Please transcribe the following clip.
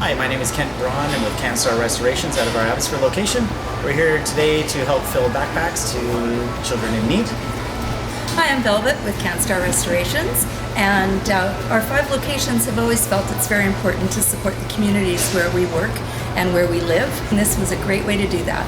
Hi, my name is Kent Braun. I'm with Canstar Restorations out of our Abbotsford location. We're here today to help fill backpacks to children in need. Hi, I'm Velvet with Canstar Restorations, and our 5 locations have always felt it's very important to support the communities where we work and where we live, and this was a great way to do that.